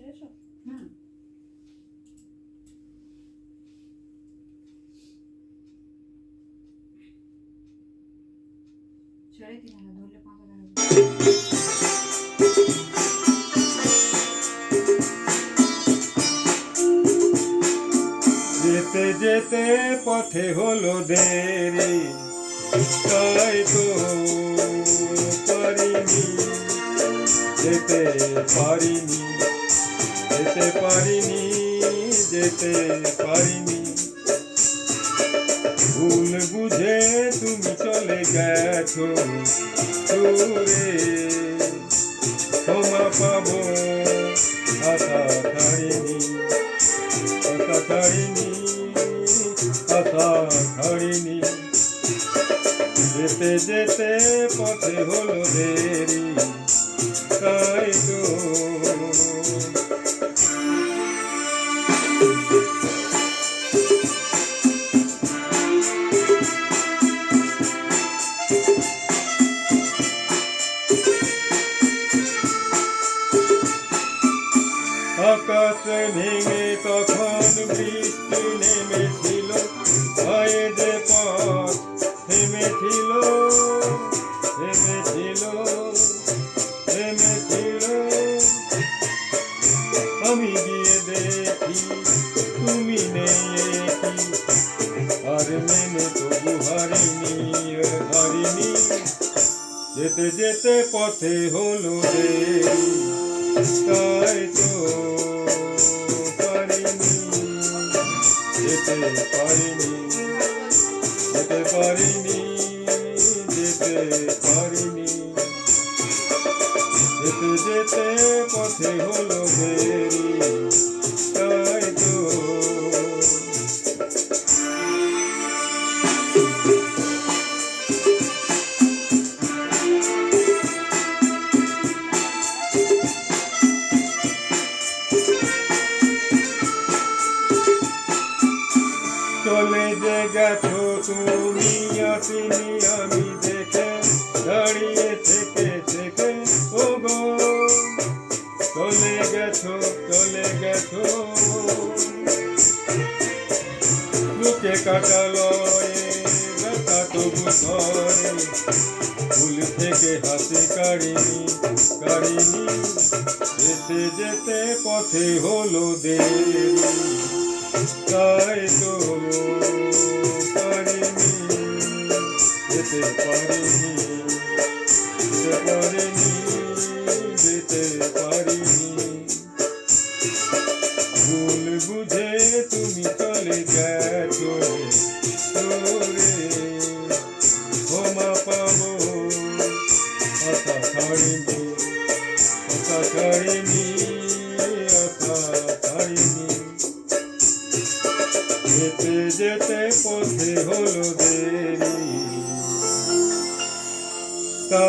ছেড়েছো? হুম। ছেড়ে দিন না, ধরলে পাঁকা দাঁড়াবে। যেতে যেতে পথে হলো দেরি, তাই তো পারিনি, যেতে পারিনি, যেতে পারিনি, যেতে পারিনি। ভুল বুঝে তুমি চলে গেছো দূরে, ক্ষমা পাবো আশা ছাড়িনি, আশা ছাড়িনি, আশা ছাড়িনি। যেতে যেতে পথে হলো দেরি, তাই তো আকাশ ভেঙে তখন বৃষ্টি নেমেছিল, ভয়ে যে পথ থেমেছিল, থেমেছিল, থেমেছিল। আমি গিয়ে দেখি তুমি নেই কি, আর মেনে তবু হারিনি, হারিনি। যেতে যেতে পথে হলো দেরি, তাই তো পারিনি, যেতে পারিনি, যেতে পারিনি, যেতে পারিনি। যেতে যেতে পথে হলো দেরি, তাই তো চলে যে গেছো তুমি, আসিনি আমি দেখে, দাঁড়িয়ে থেকে থেকে ওগো। চলে গেছো, চলে গেছো, বুকে কাটা লয়ে ব্যথা তবু সরে, ভুল থেকে হাসি কাড়িনি, কাড়িনি। যেতে যেতে পথে হলো দেরি, তাই তো পারিনি, যেতে পারিনি, যেতে পারিনি, যেতে পারিনি। ভুল বুঝে তুমি চলে গেছো দূরে, ক্ষমা পাবো আশা ছাড়িনি, আশা ছাড়িনি, আশা ছাড়িনি। যেতে যেতে পথে হলো দেরি, তা